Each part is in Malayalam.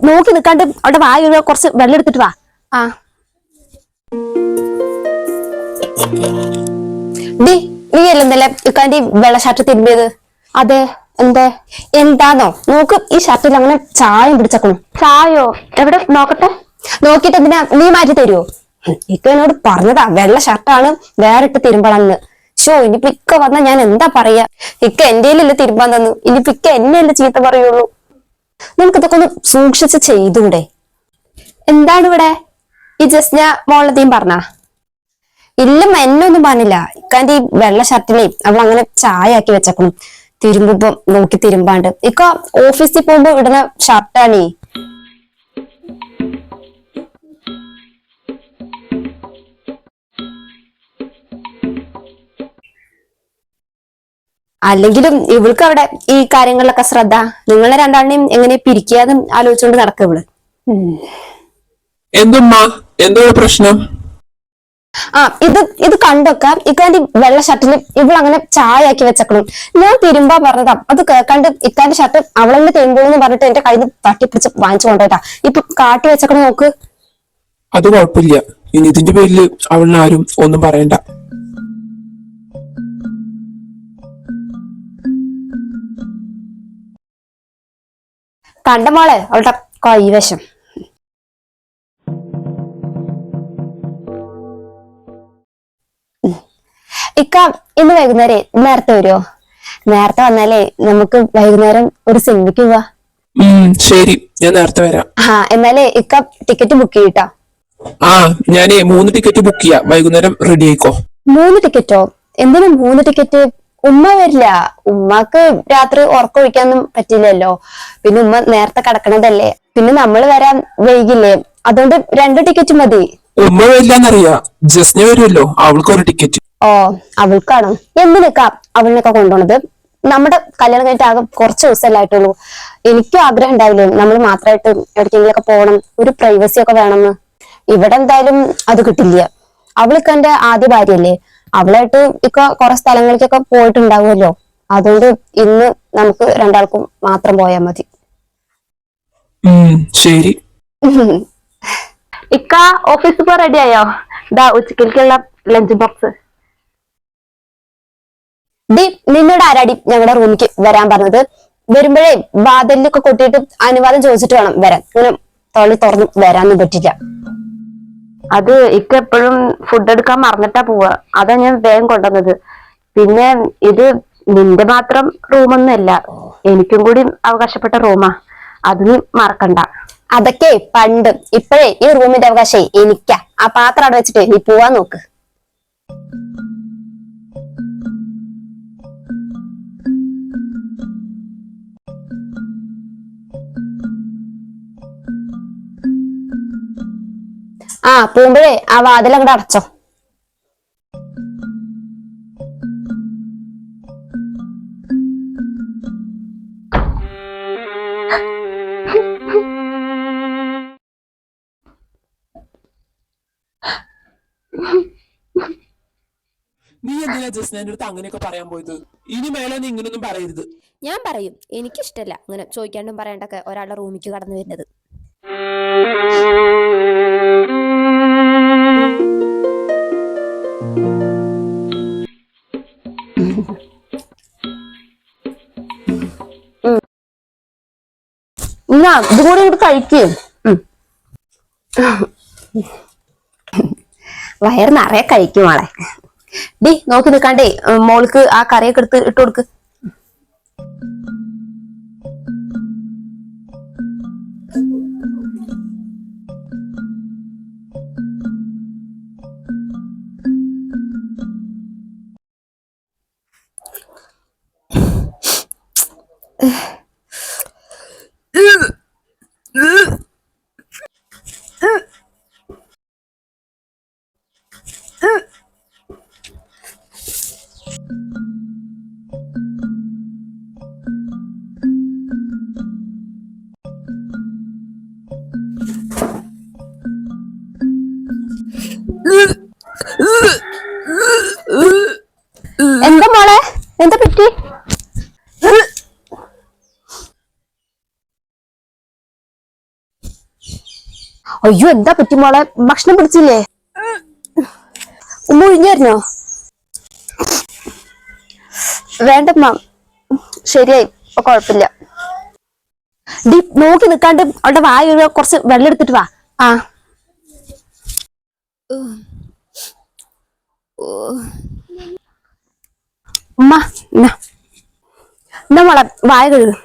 നോക്കി നിക്കാണ്ട് അവിടെ വായ കുറച്ച് വെള്ളം എടുത്തിട്ട് വാ. ആ ഡി നീ അല്ലെന്നല്ലേ ഇക്കാണ്ടി വെള്ള ഷർട്ട് തിരുമ്പിയത്? അതെ. എന്താന്നോ നോക്ക്, ഈ ഷർട്ടിൽ അങ്ങനെ ചായം പിടിച്ചേക്കണം. ചായോ? എവിടെ നോക്കട്ടെ. നോക്കിട്ട് എന്തിനാ, നീ മാറ്റി തരുവോ? ഇക്ക എന്നോട് പറഞ്ഞതാ വെള്ള ഷർട്ടാണ് വേറെ ഇട്ട് തിരുമ്പളന്ന്. ഇനിയിപ്പൊ ഇക്ക വന്നാ ഞാൻ എന്താ പറയാ? ഇക്ക എന്റെയിലല്ലേ തിരുമ്പാൻ തന്നു, ഇനിയിപ്പൊ ഇക്ക എന്നെയല്ലേ ചീത്ത പറയുള്ളൂ. നിനക്കിതൊക്കെ ഒന്ന് സൂക്ഷിച്ച് ചെയ്തൂടെ? എന്താണ് ഇവിടെ ഈ ജസ്ന മോളതീം പറഞ്ഞ? ഇല്ലമ്മ, എന്നൊന്നും പറഞ്ഞില്ല. ഇക്കാന്റെ ഈ വെള്ള ഷർട്ടിനെ അവൾ അങ്ങനെ ചായാക്കി വെച്ചേക്കണം. തിരുമ്പുമ്പോ നോക്കി തിരുമ്പാണ്ട്. ഇക്ക ഓഫീസിൽ പോകുമ്പോ ഇടുന്ന ഷർട്ടാണേ. അല്ലെങ്കിലും ഇവൾക്ക് അവിടെ ഈ കാര്യങ്ങളിലൊക്കെ ശ്രദ്ധ. നിങ്ങളെ രണ്ടാളിനെയും എങ്ങനെ പിരിക്കാതെ ആലോചിച്ചുകൊണ്ട് നടക്കുക ഇവള്. എന്തോ പ്രശ്നം? ഇത് കണ്ടൊക്കെ ഇക്കാന്റെ വെള്ള ഷർട്ടില് ഇവൾ അങ്ങനെ ചായാക്കി വെച്ചേക്കണം. ഞാൻ തിരുമ്പാ പറഞ്ഞതാ, അത് കേൾക്കാണ്ട് ഇക്കാന്റെ ഷർട്ട് അവളെന്നെ തിരുമ്പോന്ന് പറഞ്ഞിട്ട് എന്റെ കയ്യിൽ നിന്ന് തട്ടിപ്പിടിച്ച് വാങ്ങിച്ചു കൊണ്ടോട്ടാ ഇപ്പൊ കാട്ടി വെച്ചേക്കണം. നോക്ക്. അത് കുഴപ്പമില്ല, ഇനി ഇതിന്റെ പേരില് അവളിന് ആരും ഒന്നും പറയണ്ട. കണ്ട മോളെ അവളുടെ കൈവശം. ഇക്ക ഇന്ന് വൈകുന്നേരം നേരത്തെ വരുമോ? നേരത്തെ വന്നാലേ നമുക്ക് വൈകുന്നേരം ഒരു സിനിമയ്ക്ക് പോവാ. ശരി, ഞാൻ നേരത്തെ വരാം. എന്നാലേ ഇക്ക ടിക്കറ്റ് ബുക്ക് ചെയ്യട്ടോ. ഞാനേ 3 ടിക്കറ്റ് ബുക്ക് ചെയ്യാം, വൈകുന്നേരം റെഡി ആയിക്കോ. 3 ടിക്കറ്റോ? എന്തിനാ 3 ടിക്കറ്റ്? ഉമ്മ വരില്ല. ഉമ്മക്ക് രാത്രി ഉറക്കൊഴിക്കാനൊന്നും പറ്റില്ലല്ലോ. പിന്നെ ഉമ്മ നേരത്തെ കിടക്കണതല്ലേ. പിന്നെ നമ്മള് വരാൻ വൈകില്ലേ, അതുകൊണ്ട് 2 ടിക്കറ്റ് മതി. ഉമ്മ വരില്ലെന്നറിയാ, ജസ്ന വരുമല്ലോ, അവൾക്ക് ഒരു ടിക്കറ്റ്. അവൾക്കാണോ? എന്തിനൊക്കെ അവളിനൊക്കെ കൊണ്ടുപോണത്? നമ്മുടെ കല്യാണം കഴിഞ്ഞിട്ട് ആകെ കുറച്ച് ദിവസമല്ലേ ആയിട്ടുള്ളൂ. എനിക്കും ആഗ്രഹം ഉണ്ടാവില്ലേ നമ്മൾ മാത്രമായിട്ട് എവിടേക്കെങ്കിലൊക്കെ പോകണം, ഒരു പ്രൈവസി ഒക്കെ വേണമെന്ന്. ഇവിടെ എന്തായാലും അത് കിട്ടില്ല. അവൾക്ക് എന്റെ ആദ്യ ഭാര്യയല്ലേ, അവളായിട്ട് ഇക്ക കുറെ സ്ഥലങ്ങളിലേക്കൊക്കെ പോയിട്ടുണ്ടാവുമല്ലോ. അതുകൊണ്ട് ഇന്ന് നമുക്ക് രണ്ടാൾക്കും മാത്രം പോയാൽ മതി. ശരി. ഇക്ക ഓഫീസിൽ പോ റെഡി ആയോ? ഉച്ചക്കുള്ള ലഞ്ച് ബോക്സ്. നിന്നോട് ആരാടി ഞങ്ങളുടെ റൂമിലേക്ക് വരാൻ പറഞ്ഞത്? വരുമ്പോഴേ വാതിലൊക്കെ കൊട്ടിയിട്ട് അനുവാദം ചോദിച്ചിട്ട് വേണം വരാൻ. ഇങ്ങനെ തൊള്ളി തുറന്ന് വരാനൊന്നും പറ്റില്ല. അത് ഇക്ക എപ്പോഴും ഫുഡ് എടുക്കാൻ മറന്നിട്ടാ പോവാ, അതാ ഞാൻ വേഗം കൊണ്ടുവന്നത്. പിന്നെ ഇത് നിന്റെ മാത്രം റൂമൊന്നുമല്ല, എനിക്കും കൂടി അവകാശപ്പെട്ട റൂമാ, അത് നീ മറക്കണ്ട. അതൊക്കെ പണ്ട്. ഇപ്പോഴേ ഈ റൂമിന്റെ അവകാശം എനിക്കാ. ആ പാത്രം അവിടെ വെച്ചിട്ട് നീ പോവാൻ നോക്ക്. പോകുമ്പോഴേ ആ വാതിലങ്ങടെ അടച്ചോ. നീ എന്തിനാ ജസ്ന എന്റെ അടുത്ത് അങ്ങനെയൊക്കെ പറയാൻ പോയത്? ഇനി മേലെ നീ ഇങ്ങനൊന്നും പറയരുത്. ഞാൻ പറയും, എനിക്കിഷ്ടല്ല അങ്ങനെ ചോദിക്കാണ്ടും പറയണ്ടൊക്കെ ഒരാളുടെ റൂമിക്ക് കടന്നു വരുന്നത്. ഇതുകൂടെ ഇങ്ങോട്ട് കഴിക്കും. വയറ് നിറയെ കഴിക്കും ആളെ. നോക്കി നിൽക്കാണ്ടേ മോൾക്ക് ആ കറിയൊക്കെ എടുത്ത് ഇട്ട് കൊടുക്ക്. എന്താ മോളെ, എന്താ പറ്റി? അയ്യോ എന്താ പറ്റി മോളെ, ഭക്ഷണം പിടിച്ചില്ലേ? ഉമ്മ ഒഴിഞ്ഞായിരുന്നോ? വേണ്ടമ്മ, ശരിയായി, ഇപ്പൊ കൊഴപ്പില്ല. ഡി നോക്കി നിക്കാണ്ട് അവളുടെ വായ കുറച്ച് വെള്ളം എടുത്തിട്ട് വാ. ആ ഉമ്മ എന്നാ മോളെ വായ കഴുകും.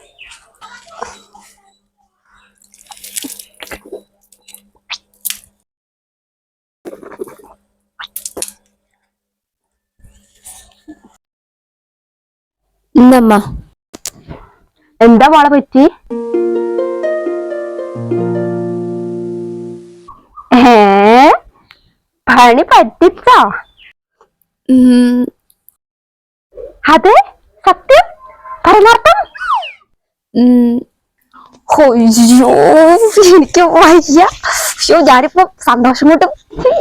ഇന്നമ്മ എന്താ മോളെ പറ്റി? പണി പറ്റിച്ചോ? അതെ, സത്യം പരമാർത്ഥം? അയ്യോ എനിക്ക് വയ്യ. അയ്യോ ഞാനിപ്പോ സന്തോഷം കൊണ്ട്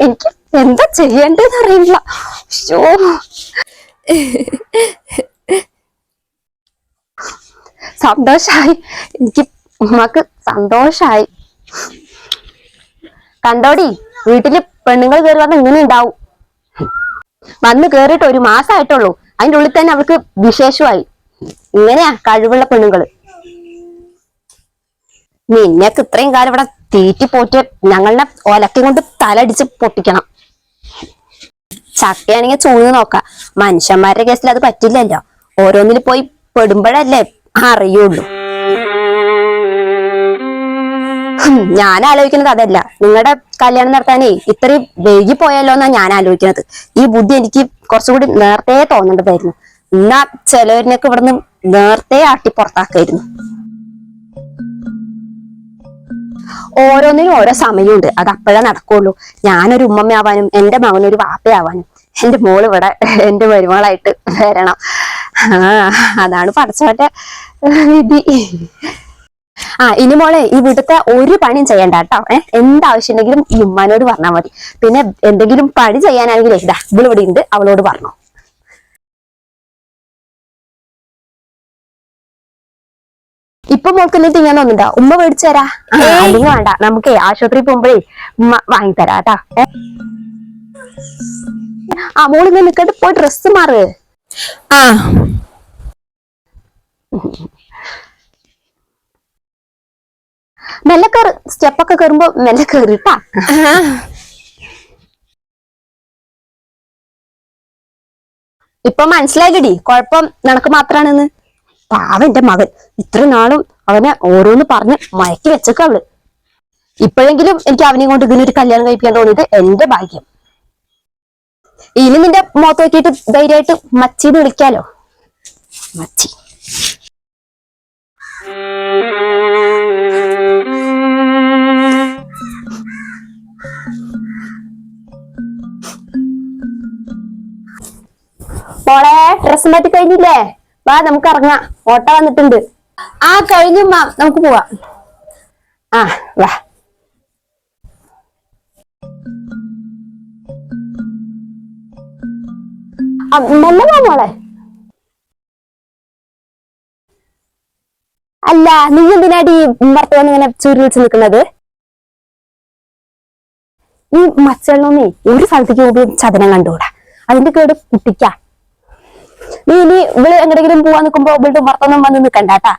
എനിക്ക് എന്താ ചെയ്യേണ്ടതെന്ന് അറിയില്ല. അയ്യോ സന്തോഷായി, എനിക്ക് ഉമ്മക്ക് സന്തോഷായി. കണ്ടോടി, വീട്ടില് പെണ്ണുങ്ങൾ കയറി വന്ന് ഇങ്ങനെ ഉണ്ടാവും. വന്ന് കേറിയിട്ട് 1 മാസമായിട്ടുള്ളൂ, അതിന്റെ ഉള്ളിൽ തന്നെ അവർക്ക് വിശേഷമായി. ഇങ്ങനെയാ കഴിവുള്ള പെണ്ണുങ്ങള്. നിന്നെയൊക്കെ ഇത്രയും കാലം ഇവിടെ തീറ്റി പോറ്റ് ഞങ്ങളുടെ ഒലക്കം കൊണ്ട് തലടിച്ച് പൊട്ടിക്കണം. ചക്കയാണെങ്കിൽ ചൂന്ന് നോക്കാം, മനുഷ്യന്മാരുടെ കേസിൽ അത് പറ്റില്ലല്ലോ. ഓരോന്നിൽ പോയി പെടുമ്പോഴല്ലേ അറിയുള്ളൂ. ഞാൻ ആലോചിക്കുന്നത് അതല്ല, നിങ്ങളുടെ കല്യാണം നടത്താനേ ഇത്രയും വൈകി പോയല്ലോ എന്നാ ഞാൻ ആലോചിക്കുന്നത്. ഈ ബുദ്ധി എനിക്ക് കുറച്ചുകൂടി നേരത്തെ തോന്നേണ്ടതായിരുന്നു. എന്നാ ചിലവരിനൊക്കെ ഇവിടുന്ന് നേരത്തെ ആട്ടി പുറത്താക്കായിരുന്നു. ഓരോന്നിനും ഓരോ സമയമുണ്ട്, അത് അപ്പോഴേ നടക്കുള്ളൂ. ഞാനൊരു ഉമ്മമ്മയാവാനും എന്റെ മകനൊരു വാപ്പയാവാനും എന്റെ മോള് ഇവിടെ എന്റെ മരുമകളായിട്ട് വരണം. അതാണ് പടച്ചവന്റെ വിധി. ഇനി മോളെ ഈ വീട്ടിലത്തെ ഒരു പണിയും ചെയ്യണ്ട കേട്ടോ. എന്താവശ്യം ഉണ്ടെങ്കിലും ഈ ഉമ്മാനോട് പറഞ്ഞാൽ മതി. പിന്നെ എന്തെങ്കിലും പണി ചെയ്യാനാണെങ്കിലേ ഇതാ ഇവിടെ ഉണ്ട്, അവളോട് പറഞ്ഞോ. ഇപ്പൊ മോൾക്ക് എന്നിട്ട് ഇങ്ങനെ ഒന്നുണ്ടോ? ഉമ്മ മേടിച്ചു തരാ. അല്ലെങ്കിൽ വേണ്ട, നമുക്ക് ആശുപത്രിയിൽ പോകുമ്പോഴേ ഉമ്മ വാങ്ങിത്തരാ കേട്ടാ. മോളിങ്ങനെ നിക്കട്ട്, പോയി ഡ്രസ്സ് മാറ്. മെല്ലെ കയറ്, സ്റ്റെപ്പൊക്കെ കയറുമ്പോ മെല്ലെ കയറിട്ടാ. ഇപ്പൊ മനസ്സിലായില്ലടി കുഴപ്പം നിനക്ക് മാത്രാണെന്ന്. പാവ എന്റെ മകൻ, ഇത്ര നാളും അവനെ ഓരോന്ന് പറഞ്ഞ് മയക്കി വെച്ചേക്ക അവള്. ഇപ്പോഴെങ്കിലും എനിക്ക് അവനെയും കൊണ്ട് ഇതിനൊരു കല്യാണം കഴിപ്പിക്കാൻ തോന്നിയത് എന്റെ ഭാഗ്യം. ഇനി നിന്റെ മുഖത്ത് നോക്കിയിട്ട് ധൈര്യമായിട്ട് മച്ചിന്ന് വിളിക്കാലോ. മച്ചി മോളെ, ഡ്രസ് മാറ്റി കഴിഞ്ഞില്ലേ? വാ നമുക്ക് ഇറങ്ങാം, ഓട്ടോ വന്നിട്ടുണ്ട്. കഴിഞ്ഞു മാ, നമുക്ക് പോവാം. വാ. മെല്ലെ വാ മോളെ. അല്ല, നീ എന്തിനാടി ഭർത്താവിന് ഇങ്ങനെ ചുരുൾ വെച്ച് നിൽക്കുന്നത്? ഈ മച്ചെണ്ണൊന്നേ ഒരു സ്ഥലത്തേക്ക് പോകുമ്പോൾ ചതനം കണ്ടുകൂടാ, അതിന്റെ കേട് കുട്ടിക്കാ. നീ ഇനി ഇവള് എങ്ങടെങ്കിലും പോവാൻ നിൽക്കുമ്പോ ഇവളുടെ ഭർത്താവൊന്നും വന്ന് നിൽക്കണ്ടാട്ടാ.